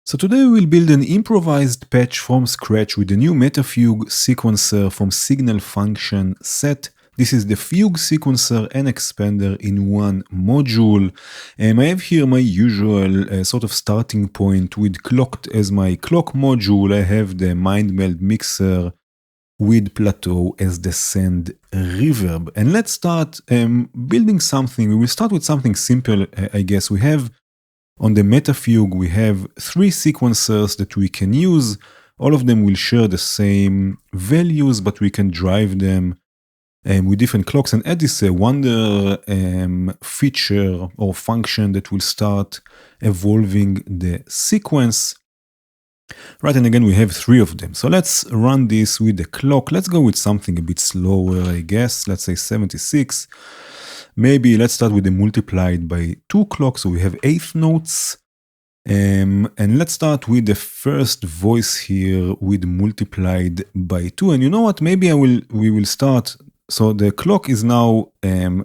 So today we will build an improvised patch from scratch with the new Metafugue sequencer from Signal Function Set. This is the Fugue sequencer and expander in one module. I have here my usual sort of starting point with clocked as my clock module. I have the mind meld mixer with plateau as the send reverb. And let's start building something. We will start with something simple, I guess. We have on the Metafugue, we have 3 sequencers that we can use. All of them will share the same values, but we can drive them with different clocks and add this wonder feature or function that will start evolving the sequence. Right, and again, we have 3 of them. So let's run this with the clock. Let's go with something a bit slower, I guess. Let's say 76. Maybe let's start with the multiplied by 2 clocks. So we have 8th notes. And let's start with the first voice here with multiplied by 2. And you know what? Maybe we will start. So the clock is now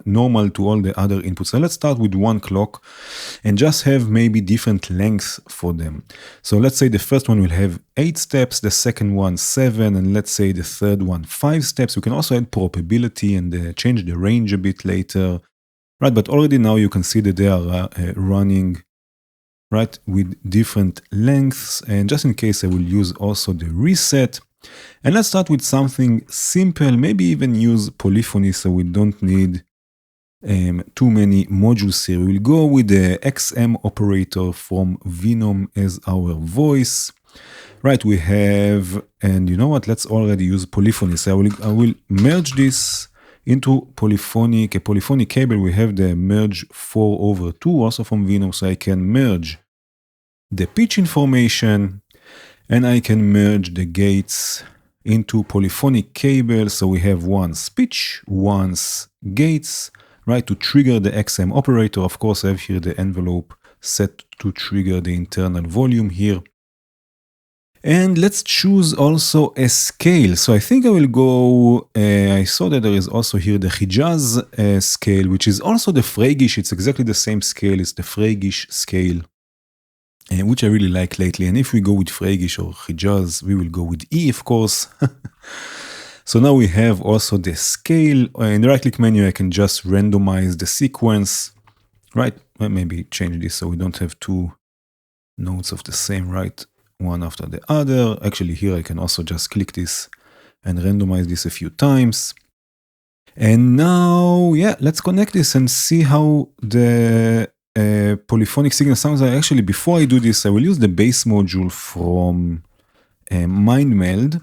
normal to all the other inputs. So let's start with 1 clock and just have maybe different lengths for them. So let's say the first one will have 8 steps, the second one 7, and let's say the third one 5 steps. We can also add probability and change the range a bit later, right? But already now you can see that they are running, right, with different lengths. And just in case, I will use also the reset. And let's start with something simple, maybe even use polyphony so we don't need too many modules here. We'll go with the XM operator from Venom as our voice. Right, we have, and you know what, let's already use polyphony. So I will merge this into polyphonic, a polyphonic cable. We have the merge 4/2 also from Venom, so I can merge the pitch information and I can merge the gates into polyphonic cable. So we have once pitch, once gates, right, to trigger the XM operator. Of course, I have here the envelope set to trigger the internal volume here. And let's choose also a scale. So I think I will go, I saw that there is also here the Hijaz scale, which is also the Freygish. It's exactly the same scale. It's the Freygish scale, which I really like lately. And if we go with Freygish or Hijaz, we will go with E, of course. So now we have also the scale. In the right-click menu, I can just randomize the sequence, right? Maybe change this so we don't have 2 notes of the same, right? One after the other. Actually, here I can also just click this and randomize this a few times. And now, yeah, let's connect this and see how the polyphonic signal sounds. Actually, before I do this, I will use the bass module from MindMeld.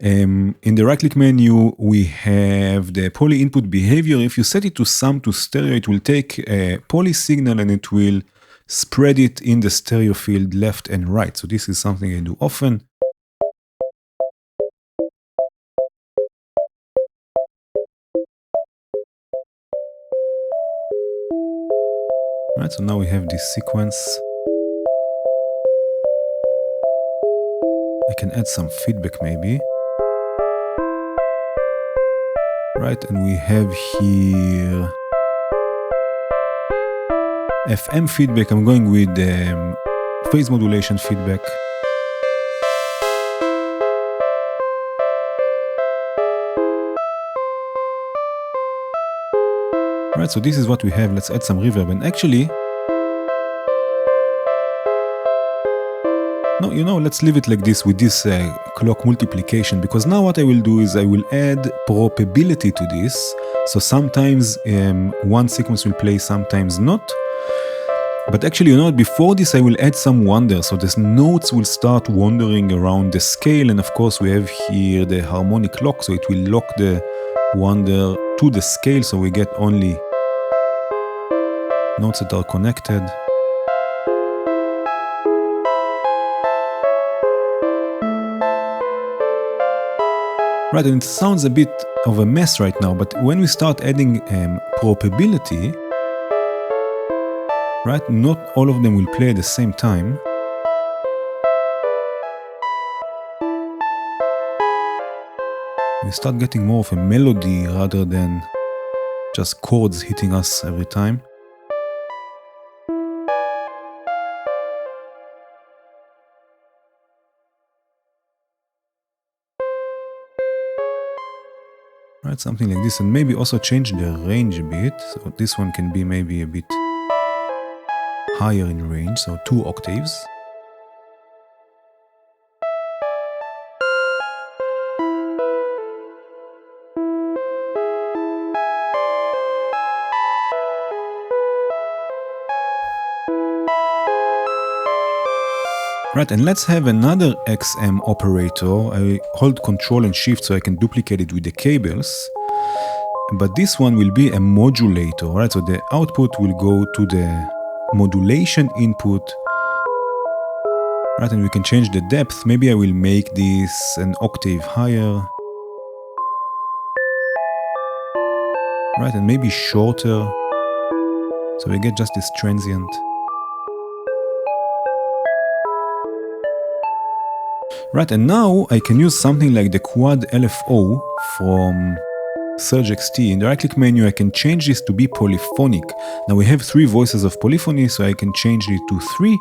In the right-click menu, we have the poly input behavior. If you set it to sum to stereo, it will take a poly signal and it will spread it in the stereo field left and right. So this is something I do often. Right, so now we have this sequence. I can add some feedback maybe. Right, and we have here FM feedback. I'm going with phase modulation feedback. Right, so this is what we have. Let's add some reverb. And actually, no, you know, let's leave it like this with this clock multiplication, because now what I will do is I will add probability to this. So sometimes one sequence will play, sometimes not. But actually, you know, before this, I will add some wonder. So the notes will start wandering around the scale. And of course, we have here the harmonic lock. So it will lock the wonder to the scale. So we get only notes that are connected. Right, and it sounds a bit of a mess right now. But when we start adding probability, right, not all of them will play at the same time. We start getting more of a melody rather than just chords hitting us every time. Right, something like this, and maybe also change the range a bit. So this one can be maybe a bit higher in range, so 2 octaves. Right, and let's have another XM operator. I hold Control and Shift so I can duplicate it with the cables. But this one will be a modulator, right? So the output will go to the modulation input. Right, and we can change the depth. Maybe I will make this an octave higher. Right, and maybe shorter. So we get just this transient. Right, and now I can use something like the quad LFO from Surge XT. In the right-click menu, I can change this to be polyphonic. Now we have 3 voices of polyphony, so I can change it to 3.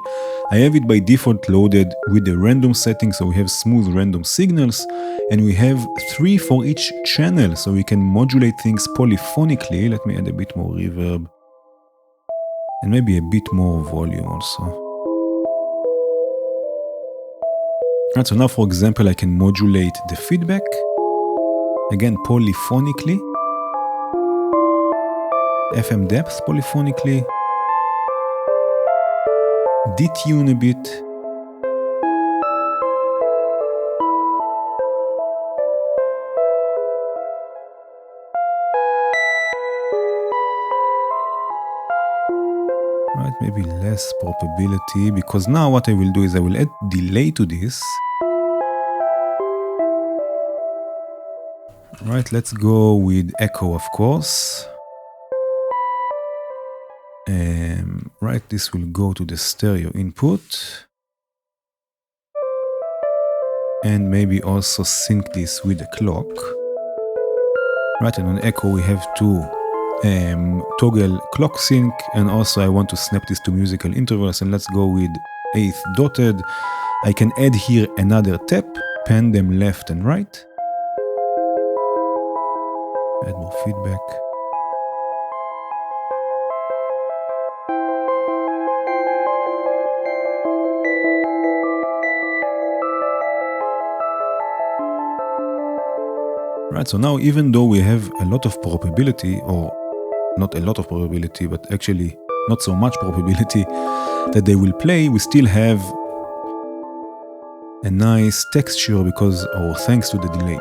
I have it by default loaded with the random setting, so we have smooth random signals, and we have 3 for each channel, so we can modulate things polyphonically. Let me add a bit more reverb, and maybe a bit more volume also. Right, so now, for example, I can modulate the feedback, again polyphonically, FM depth polyphonically, detune a bit, right, maybe less probability, because now what I will do is I will add delay to this. Right, let's go with echo, of course. Right, this will go to the stereo input. And maybe also sync this with the clock. Right, and on echo we have to toggle clock sync, and also I want to snap this to musical intervals, and let's go with 8th dotted. I can add here another tap, pan them left and right. Add more feedback. Right, so now even though we have a lot of probability, or not a lot of probability, but actually not so much probability that they will play, we still have a nice texture because, or thanks to the delay.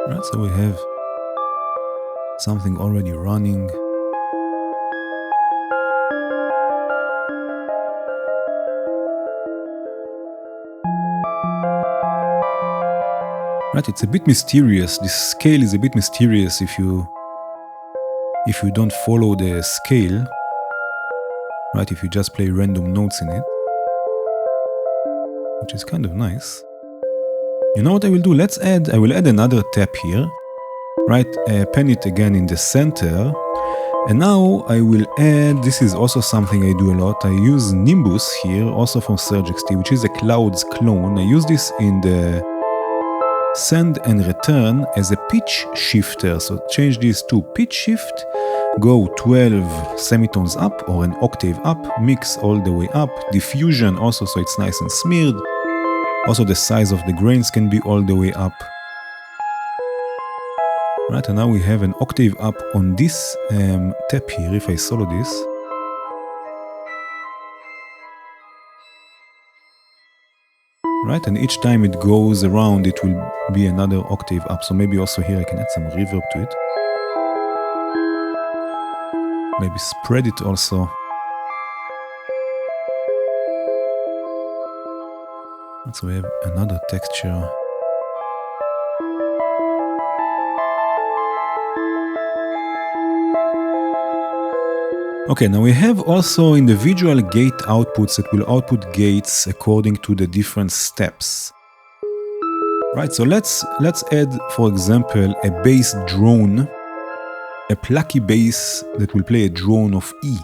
Right, so we have something already running. Right, it's a bit mysterious. This scale is a bit mysterious if you don't follow the scale. Right, if you just play random notes in it, which is kind of nice. You know what I will do? I will add another tap here. Right, pen it again in the center. And now I will add, this is also something I do a lot. I use Nimbus here, also from Surge XT, which is a Clouds clone. I use this in the send and return as a pitch shifter. So change this to pitch shift, go 12 semitones up or an octave up, mix all the way up, diffusion also so it's nice and smeared. Also the size of the grains can be all the way up. Right, and now we have an octave up on this tap here, if I solo this. Right, and each time it goes around, it will be another octave up. So maybe also here I can add some reverb to it. Maybe spread it also. So we have another texture. Okay, now we have also individual gate outputs that will output gates according to the different steps. Right, so let's add, for example, a bass drone, a plucky bass that will play a drone of E.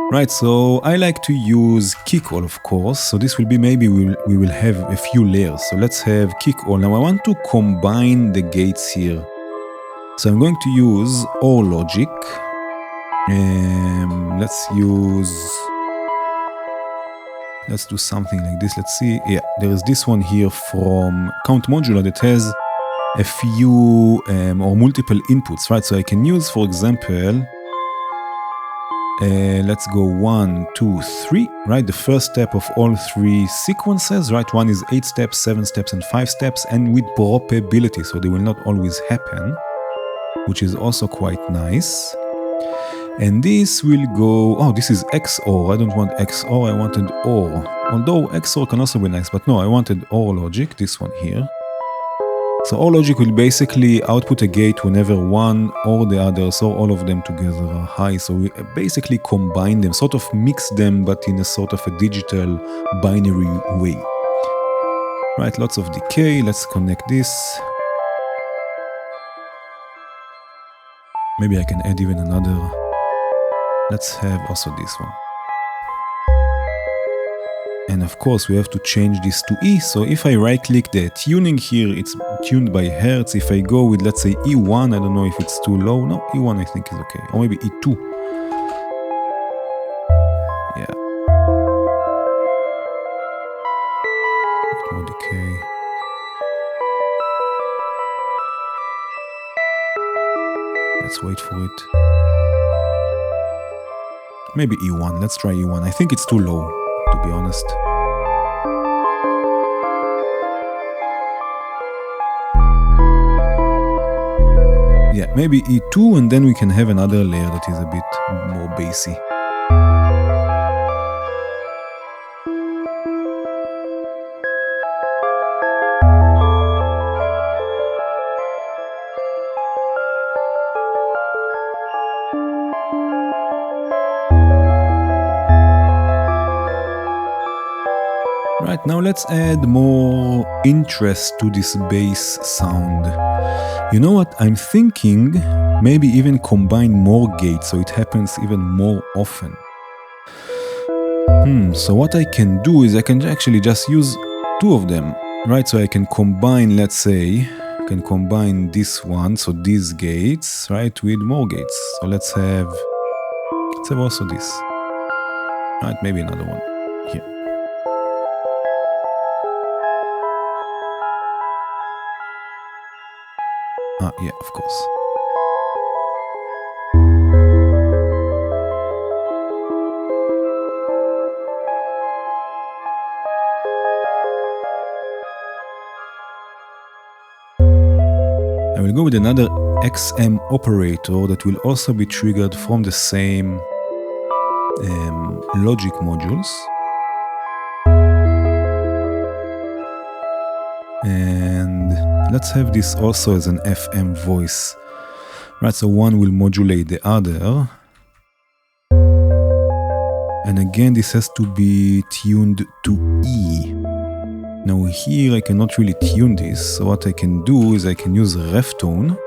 Right, so I like to use kick all, of course. So this will be, maybe we will have a few layers. So let's have kick all. Now I want to combine the gates here. So I'm going to use OR logic. Let's do something like this. Let's see. Yeah, there is this one here from Count Modular that has a few or multiple inputs, right? So I can use, for example, let's go 1, 2, 3, right? The first step of all 3 sequences, right? One is 8 steps, 7 steps, and 5 steps, and with probability, so they will not always happen, which is also quite nice. And this will go, oh, this is XOR. I don't want XOR, I wanted OR. Although XOR can also be nice, but no, I wanted OR logic, this one here. So OR logic will basically output a gate whenever one or the other, so all of them together are high. So we basically combine them, sort of mix them, but in a sort of a digital binary way. Right, lots of decay. Let's connect this. Maybe I can add even another. Let's have also this one. And of course we have to change this to E. So if I right click the tuning here, it's tuned by hertz. If I go with, let's say, E1, I don't know if it's too low. No, E1 I think is okay. Or maybe E2. Yeah. More decay. Let's wait for it. Maybe E1. Let's try E1. I think it's too low, to be honest. Yeah, maybe E2, and then we can have another layer that is a bit more bassy. Right, now let's add more interest to this bass sound. You know what? I'm thinking maybe even combine more gates so it happens even more often. So what I can do is I can actually just use 2 of them, right? So I can combine, let's say, I can combine this one, so these gates, right, with more gates. So let's have also this, right? Maybe another one here. Yeah, of course. I will go with another XM operator that will also be triggered from the same logic modules. And let's have this also as an FM voice. Right, so one will modulate the other. And again, this has to be tuned to E. Now here I cannot really tune this, so what I can do is I can use ref tone,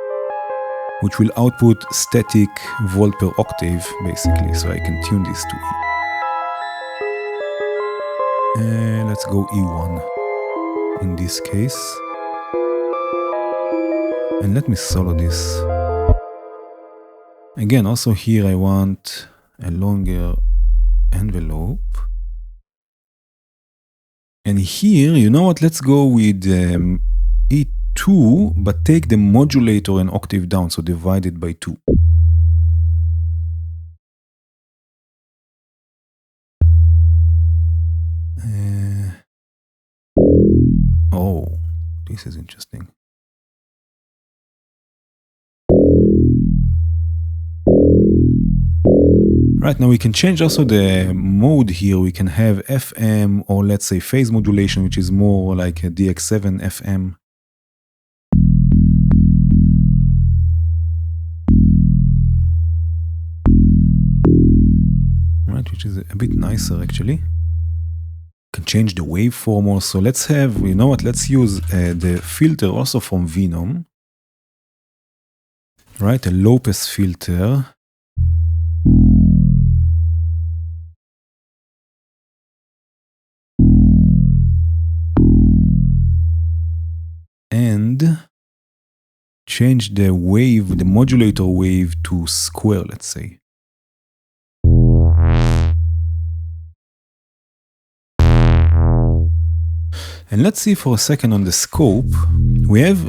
which will output static volt per octave, basically, so I can tune this to E. And let's go E1 in this case. And let me solo this. Again, also here I want a longer envelope. And here, you know what, let's go with E2, but take the modulator an octave down, so divide it by 2. Oh, this is interesting. Right, now we can change also the mode here. We can have FM, or let's say phase modulation, which is more like a DX7 FM. Right, which is a bit nicer actually. Can change the waveform also. Let's have, you know what, let's use the filter also from Venom. Right, a low pass filter. And change the wave, the modulator wave to square, let's say. And let's see for a second on the scope. We have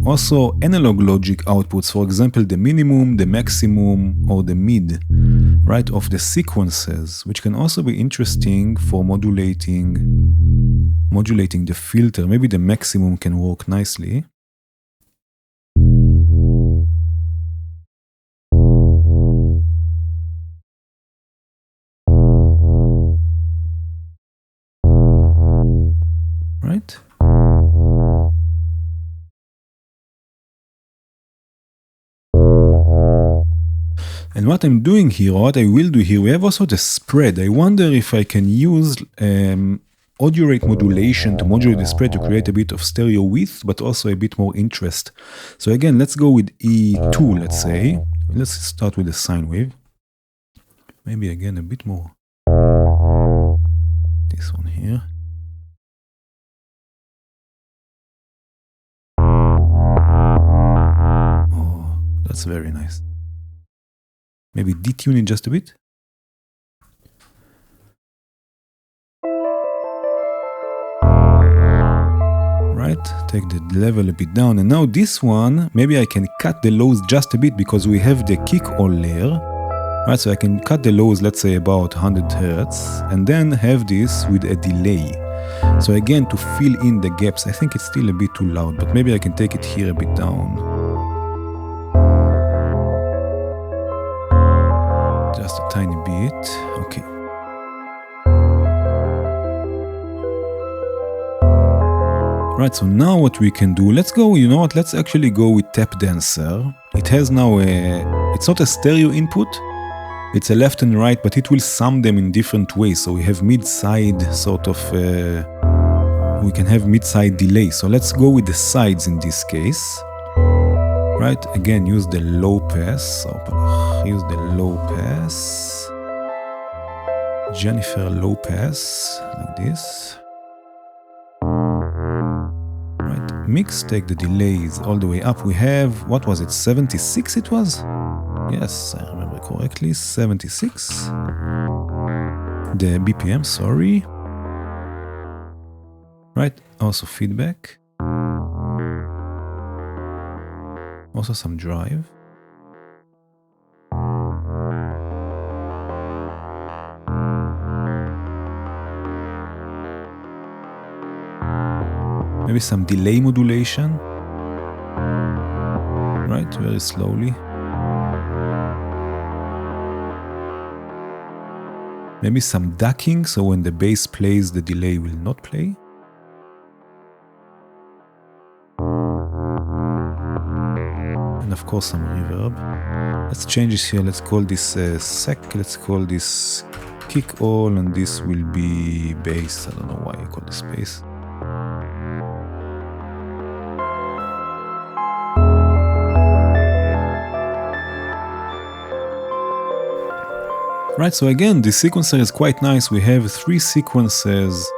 also analog logic outputs, for example, the minimum, the maximum, or the mid, right, of the sequences, which can also be interesting for modulating the filter. Maybe the maximum can work nicely. Right? And what I'm doing here, or what I will do here, we have also the spread. I wonder if I can use audio rate modulation to modulate the spread to create a bit of stereo width, but also a bit more interest. So again, let's go with E2, let's say. Let's start with the sine wave. Maybe again a bit more. This one here. Oh, that's very nice. Maybe detune it just a bit. Right, take the level a bit down. And now this one, maybe I can cut the lows just a bit because we have the kick all layer. Right, so I can cut the lows, let's say about 100 Hertz, and then have this with a delay. So again, to fill in the gaps, I think it's still a bit too loud, but maybe I can take it here a bit down. Just a tiny bit, okay. Right, so now what we can do, let's go, you know what, let's actually go with Tap Dancer. It has now it's not a stereo input, it's a left and right, but it will sum them in different ways. So we have mid-side sort of, we can have mid-side delay. So let's go with the sides in this case. Right, again, use the low pass, use the low pass, Jennifer low pass, like this. Right, mix, take the delays all the way up. We have, what was it, 76 it was? Yes, I remember correctly, 76. The BPM, sorry. Right, also feedback. Also some drive. Maybe some delay modulation. Right, very slowly. Maybe some ducking, so when the bass plays, the delay will not play. And of course some reverb. Let's change this here, let's call this sec, let's call this kick all, and this will be bass. I don't know why I call this bass. Right, so again, the sequencer is quite nice. We have 3 sequences,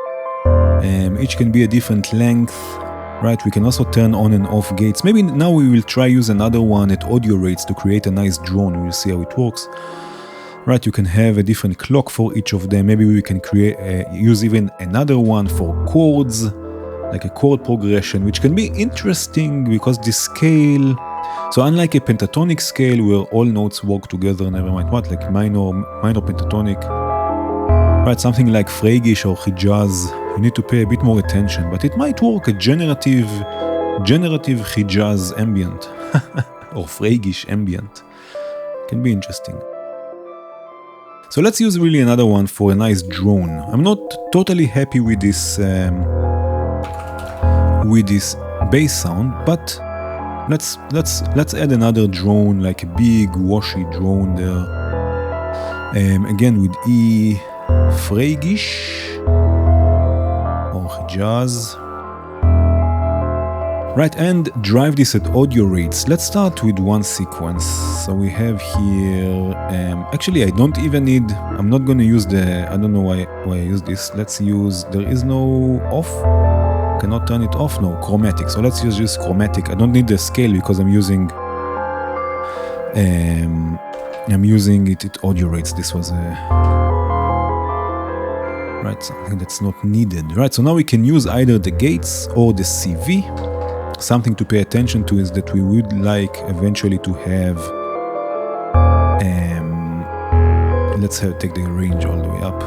each can be a different length. Right, we can also turn on and off gates. Maybe now we will try use another one at audio rates to create a nice drone. We'll see how it works. Right, you can have a different clock for each of them. Maybe we can create use even another one for chords, like a chord progression, which can be interesting because the scale. So unlike a pentatonic scale where all notes work together, never mind what, like minor pentatonic. Right, something like Freigish or Hijaz, you need to pay a bit more attention, but it might work a generative Hijaz Ambient or Freigish Ambient. Can be interesting. So let's use really another one for a nice drone. I'm not totally happy with this bass sound, but let's add another drone, like a big washy drone there. Again with E Freigish. or Hijaz. Right, and drive this at audio rates. Let's start with one sequence. So we have here, actually I don't even need, I'm not going to use I don't know why I use this. Let's use, there is no off, cannot turn it off, no, chromatic. So let's use just chromatic. I don't need the scale because I'm using it at audio rates. This was right, something that's not needed. Right, so now we can use either the gates or the CV. Something to pay attention to is that we would like eventually to have, take the range all the way up,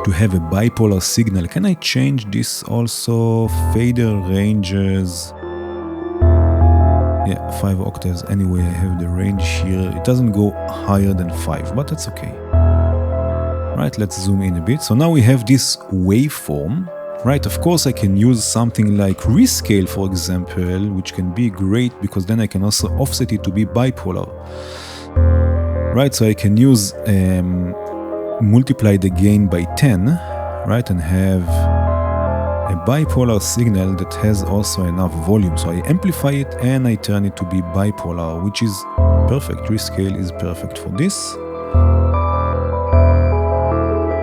to have a bipolar signal. Can I change this also? Fader ranges, yeah, 5 octaves. Anyway, I have the range here. It doesn't go higher than 5, but that's okay. Right, let's zoom in a bit. So now we have this waveform. Right, of course I can use something like rescale, for example, which can be great because then I can also offset it to be bipolar. Right, so I can use multiply the gain by 10, right, and have a bipolar signal that has also enough volume. So I amplify it and I turn it to be bipolar, which is perfect. Rescale is perfect for this.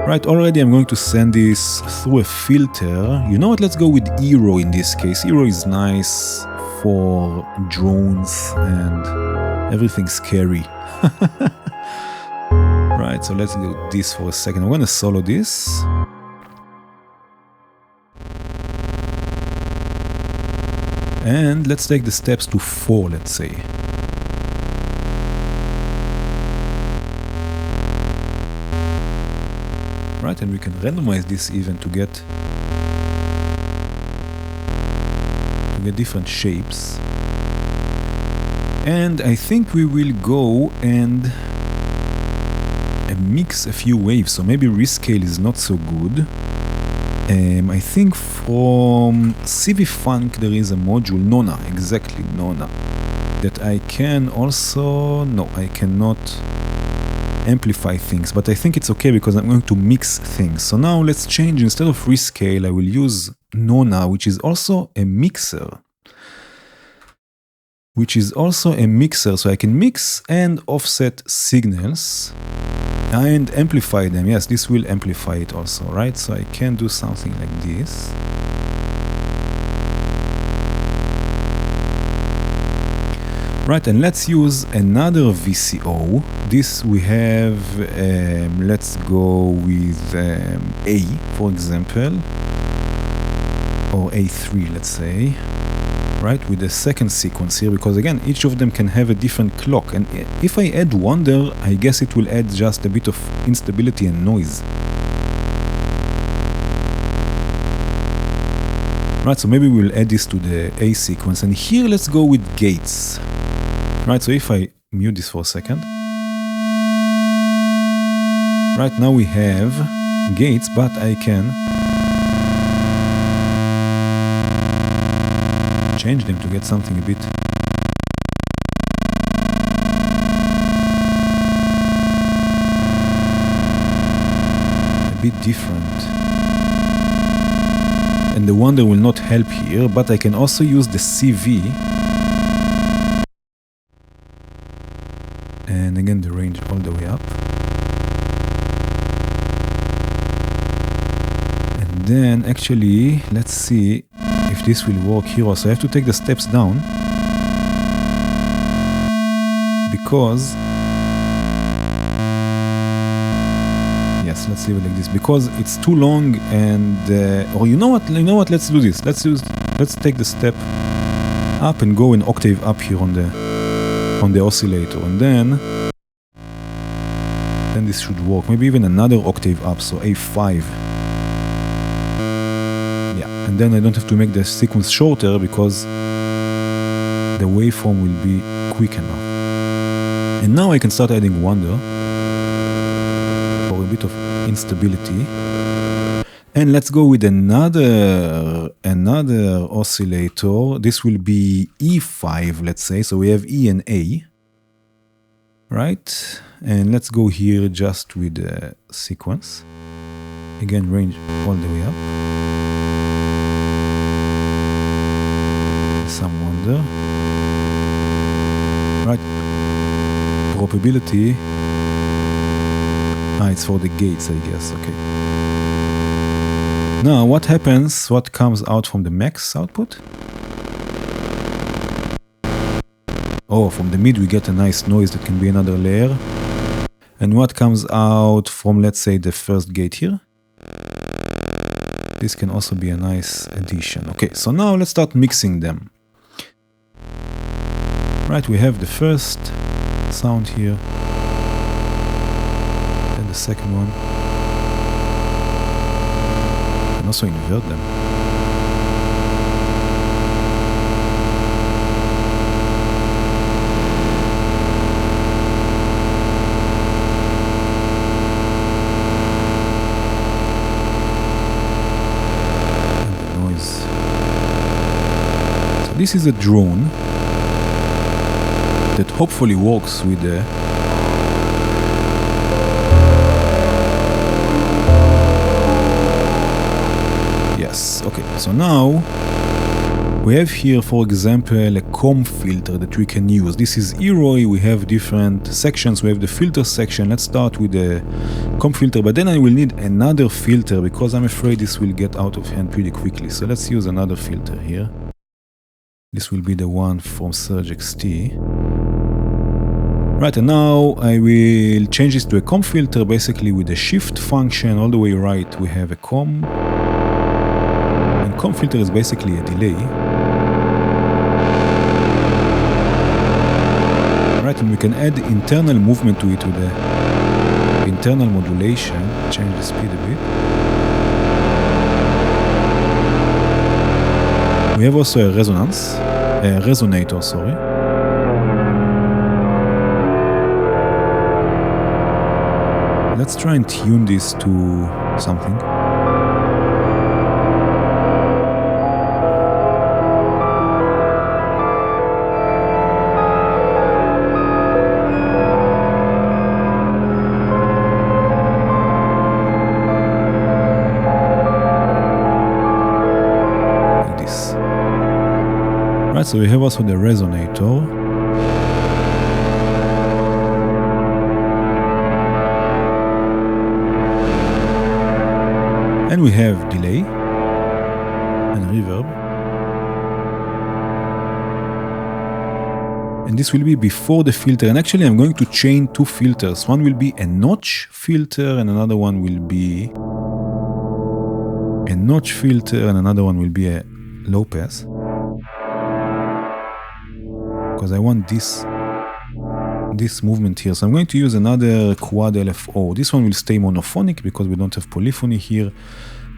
Right, already I'm going to send this through a filter. You know what, let's go with Eero in this case. Eero is nice for drones and everything scary. Right, so let's do this for a second. I'm going to solo this. And let's take the steps to 4, let's say. Right, and we can randomize this even to get different shapes. And I think we will go and mix a few waves. So maybe rescale is not so good. I think from CV Funk there is a module, Nona, exactly, Nona, that I can also, no, I cannot amplify things, but I think it's okay because I'm going to mix things. So now let's change, instead of rescale I will use Nona, which is also a mixer. So I can mix and offset signals and amplify them. Yes, this will amplify it also, right? So I can do something like this. Right, and let's use another VCO. This we have, let's go with A, for example, or A3, let's say, right, with the second sequence here, because again, each of them can have a different clock. And if I add Wonder, I guess it will add just a bit of instability and noise. Right, so maybe we'll add this to the A sequence. And here, let's go with gates. Right, so if I mute this for a second. Right, now we have gates, but I can change them to get something a bit different. And the Wonder will not help here, but I can also use the CV. And again, the range all the way up. And then actually, let's see if this will work here also. I have to take the steps down because, yes, let's leave it like this, because it's too long. And or you know what, let's do this. Let's take the step up and go an octave up here on the oscillator, and then this should work. Maybe even another octave up, so A5. Yeah, and then I don't have to make the sequence shorter because the waveform will be quick enough. And now I can start adding Wonder for a bit of instability. And let's go with another oscillator. This will be E5, let's say. So we have E and A, right? And let's go here just with the sequence. Again, range all the way up. some wonder. Right, probability. It's for the gates, I guess. Okay. Now, what happens? What comes out from the max output? Oh, from the mid we get a nice noise that can be another layer. And what comes out from, let's say, the first gate here? This can also be a nice addition. Okay, so now let's start mixing them. Right, we have the first sound here. And the second one. And also invert them. This is a drone that hopefully works with the yes, okay, so now we have here, for example, a comb filter that we can use. This is Eroi, we have different sections, we have the filter section. Let's start with the comb filter, but then I will need another filter because I'm afraid this will get out of hand pretty quickly. So let's use another filter here. This will be the one from Surge XT. Right, and now I will change this to a comb filter, basically with the shift function all the way right. We have a comb. And comb filter is basically a delay. Right, and we can add internal movement to it with the internal modulation. Change the speed a bit. We have also a resonator, sorry. Let's try and tune this to something. So we have also the resonator. And we have delay and reverb. And this will be before the filter. And actually I'm going to chain two filters. One will be a notch filter and another one will be a notch filter and another one will be a low pass. Because I want this movement here. So I'm going to use another quad LFO. This one will stay monophonic because we don't have polyphony here.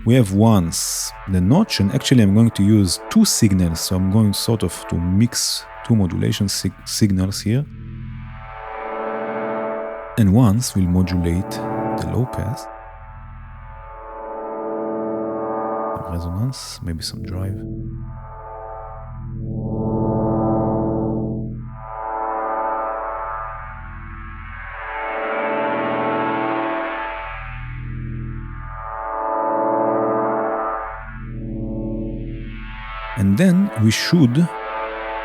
We have once the notch, and actually I'm going to use two signals. So I'm going sort of to mix two modulation signals here. And once we'll modulate the low pass. Some resonance, maybe some drive. And then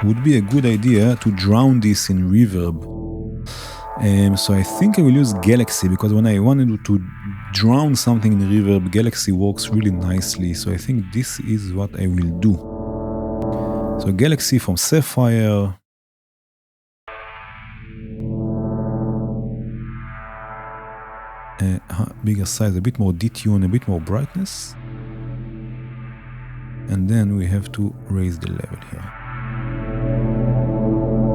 would be a good idea to drown this in reverb. So I think I will use Galaxy because when I wanted to drown something in reverb, Galaxy works really nicely. So I think this is what I will do. So Galaxy from Sapphire. Bigger size, a bit more detune, a bit more brightness. And then we have to raise the level here.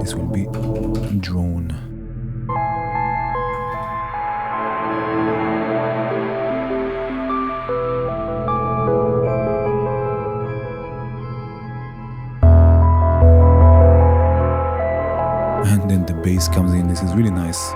This will be drone. And then the bass comes in. This is really nice.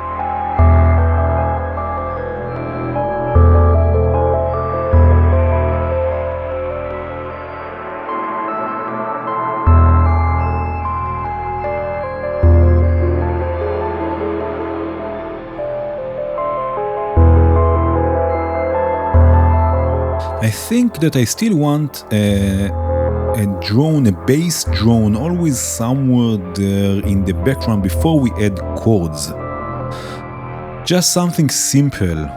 I think that I still want a a drone, a bass drone, always somewhere there in the background before we add chords. Just something simple.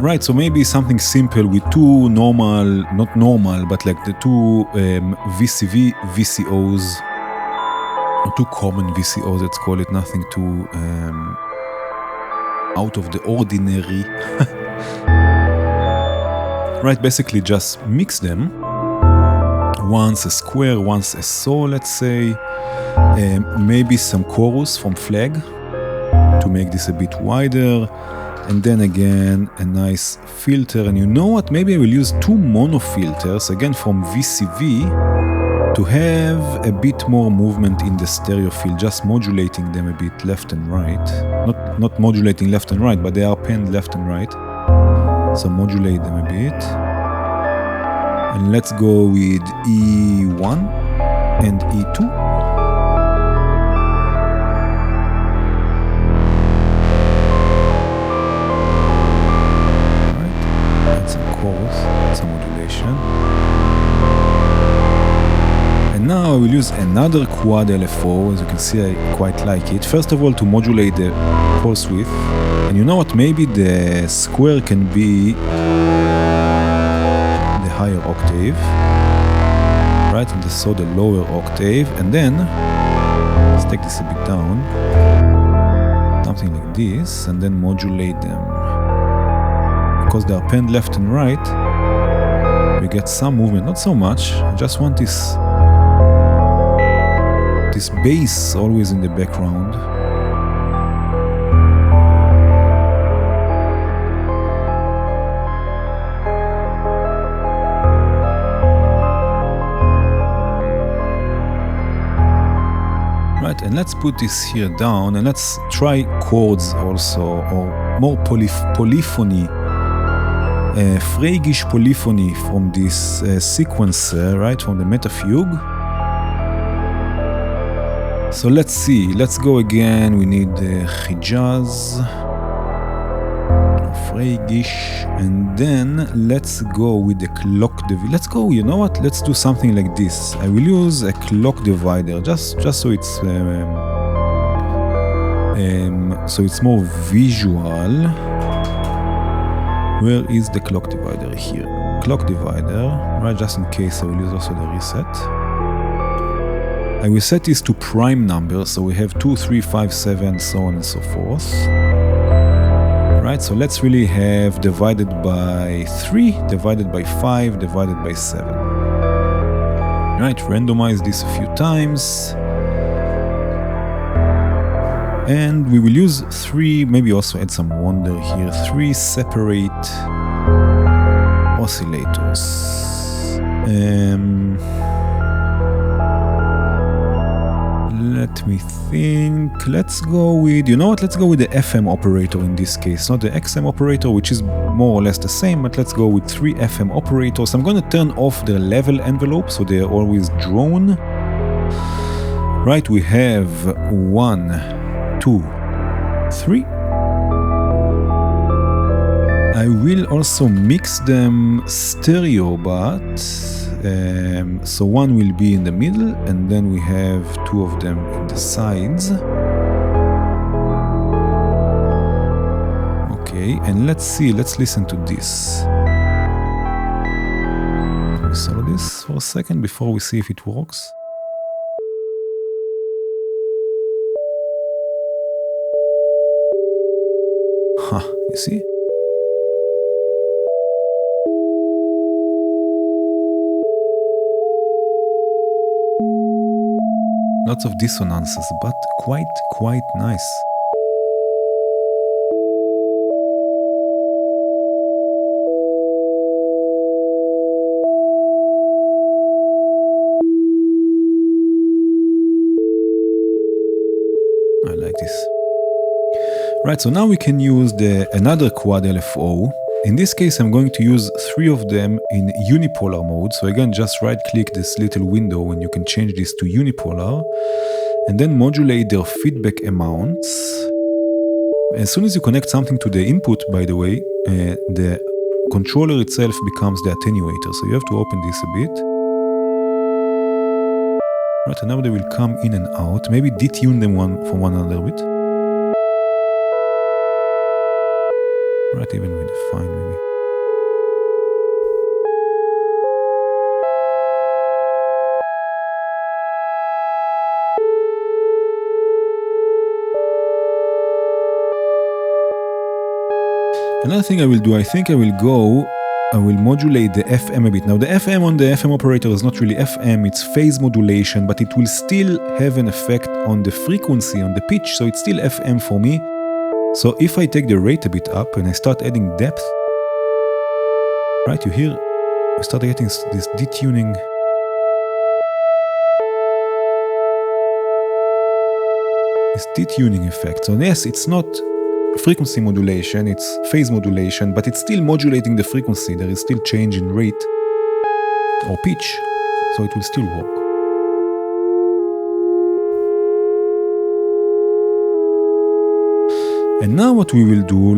Right, so maybe something simple with two normal, not normal, but like the two VCV VCOs, or two common VCOs, let's call it, nothing too out of the ordinary. Right, basically just mix them. Once a square, once a saw, let's say. Maybe some chorus from flag to make this a bit wider. And then again, a nice filter. And you know what? Maybe I will use two mono filters, again from VCV, to have a bit more movement in the stereo field, just modulating them a bit left and right. Not modulating left and right, but they are panned left and right. So modulate them a bit. And let's go with E1 and E2. Some modulation. And now I will use another quad LFO. As you can see, I quite like it. First of all, to modulate the pulse width. And you know what? Maybe the square can be the higher octave, right? And so the lower octave. And then let's take this a bit down, something like this, and then modulate them. Because they are panned left and right, we get some movement, not so much. I just want this bass always in the background. Right, and let's put this here down, and let's try chords also, or more polyphony. Phragish polyphony from this sequencer, right, from the Metafugue. So let's see, let's go again. We need Hijaz, Phragish, and then let's go with the clock divider. Let's go, you know what, let's do something like this. I will use a clock divider, just so it's more visual. Where is the clock divider? Here. Clock divider, right, just in case I will use also the reset. I will set this to prime numbers, so we have 2, 3, 5, 7, so on and so forth. Right, so let's really have divided by 3, divided by 5, divided by 7. Right, randomize this a few times. And we will use 3, maybe also add some wonder here, 3 separate oscillators. Let me think. Let's go with, you know what, let's go with the FM operator in this case, not the XM operator, which is more or less the same, but let's go with 3 FM operators. I'm going to turn off the level envelope, so they're always drone. Right, we have 1, 2, 3. I will also mix them stereo, but so one will be in the middle, and then we have 2 of them in the sides. Okay, and let's see, let's listen to this. We solo this for a second before we see if it works. You see? Lots of dissonances, but quite nice. I like this. Right, so now we can use another quad LFO. In this case, I'm going to use 3 of them in unipolar mode. So again, just right click this little window and you can change this to unipolar. And then modulate their feedback amounts. As soon as you connect something to the input, by the way, the controller itself becomes the attenuator. So you have to open this a bit. Right, and now they will come in and out. Maybe detune them from one another a bit. Right, even with the fine maybe. Another thing I will do, I think I will modulate the FM a bit. Now the FM on the FM operator is not really FM, it's phase modulation, but it will still have an effect on the frequency, on the pitch, so it's still FM for me. So if I take the rate a bit up and I start adding depth, right, you hear, I start getting this detuning. This detuning effect. So yes, it's not frequency modulation, it's phase modulation, but it's still modulating the frequency. There is still change in rate or pitch, so it will still work. And now what we will do,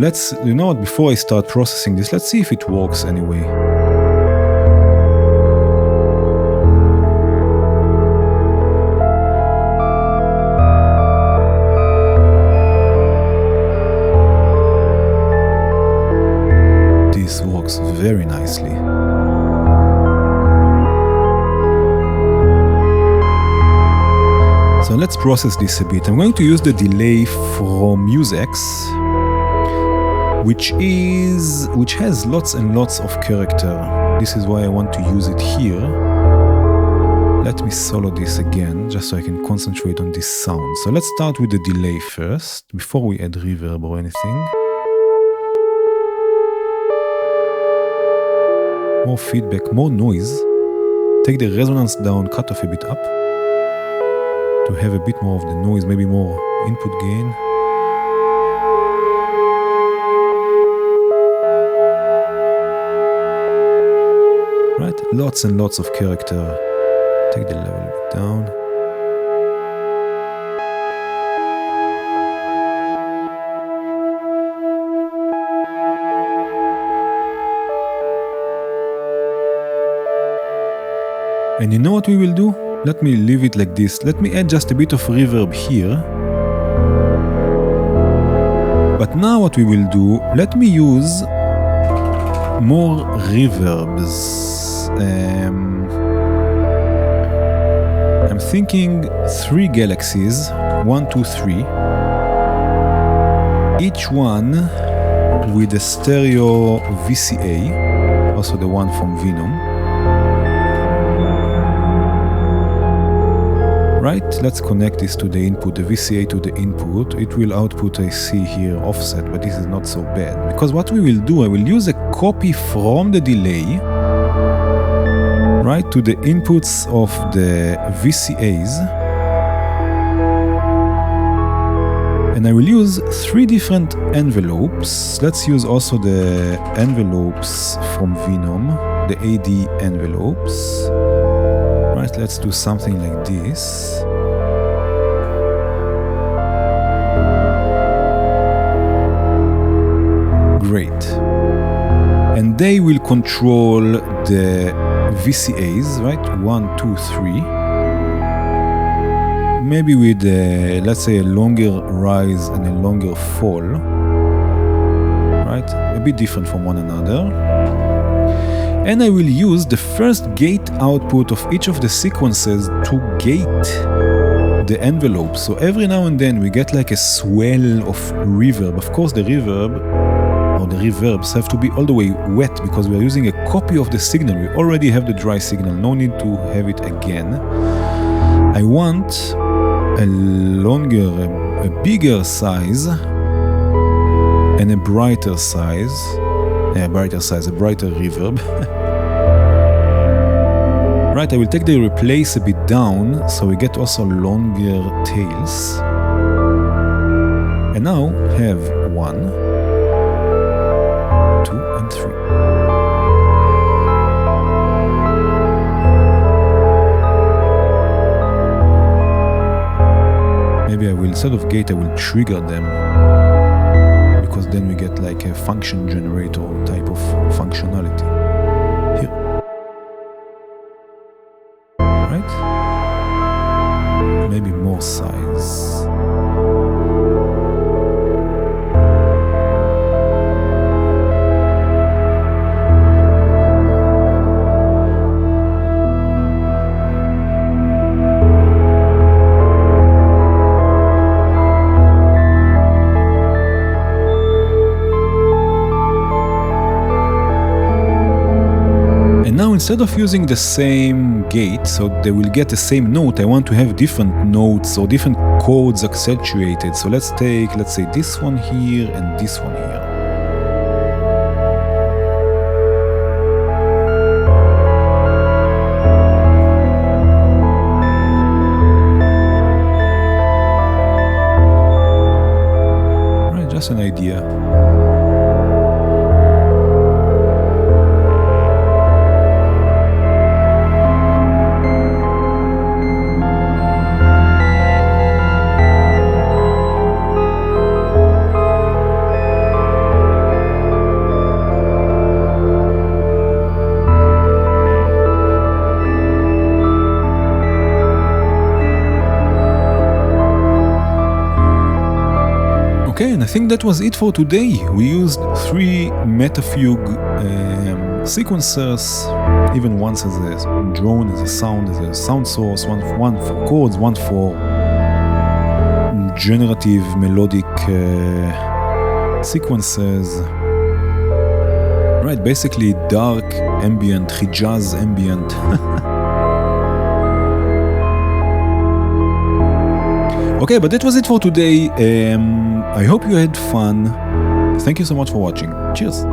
before I start processing this, let's see if it works anyway. This works very nicely. So let's process this a bit. I'm going to use the delay from MuseX, which has lots and lots of character. This is why I want to use it here. Let me solo this again, just so I can concentrate on this sound. So let's start with the delay first, before we add reverb or anything. More feedback, more noise. Take the resonance down, cut off a bit up, to have a bit more of the noise, maybe more input gain. Right, lots and lots of character. Take the level a bit down. And you know what we will do? Let me leave it like this. Let me add just a bit of reverb here. But now what we will do, let me use more reverbs. I'm thinking 3 galaxies, 1, 2, 3. Each one with a stereo VCA, also the one from Venom. Right, let's connect this to the input, the VCA to the input. It will output, I see here, offset, but this is not so bad. Because what we will do, I will use a copy from the delay, right, to the inputs of the VCAs. And I will use 3 different envelopes. Let's use also the envelopes from Venom, the AD envelopes. Right, let's do something like this. Great. And they will control the VCAs, right? 1, 2, 3. Maybe with, let's say, a longer rise and a longer fall. Right? A bit different from one another. And I will use the first gate output of each of the sequences to gate the envelope. So every now and then we get like a swell of reverb. Of course the reverb or the reverbs have to be all the way wet because we are using a copy of the signal. We already have the dry signal, no need to have it again. I want a longer, a bigger size and a brighter size. A brighter reverb. Right, I will take the replace a bit down, so we get also longer tails. And now have 1, 2, and 3. Maybe I will, instead of gate, I will trigger them. Because then we get like a function generator type of functionality. Here. Right? And now instead of using the same gate, so they will get the same note, I want to have different notes or different chords accentuated. So let's say this one here and this one here. Right, just an idea. Okay, and I think that was it for today. We used 3 Metafugue sequencers, even once as a drone, as a sound source, one for chords, one for generative melodic sequences. Right, basically dark ambient, Hijaz ambient. Okay, but that was it for today. I hope you had fun. Thank you so much for watching. Cheers.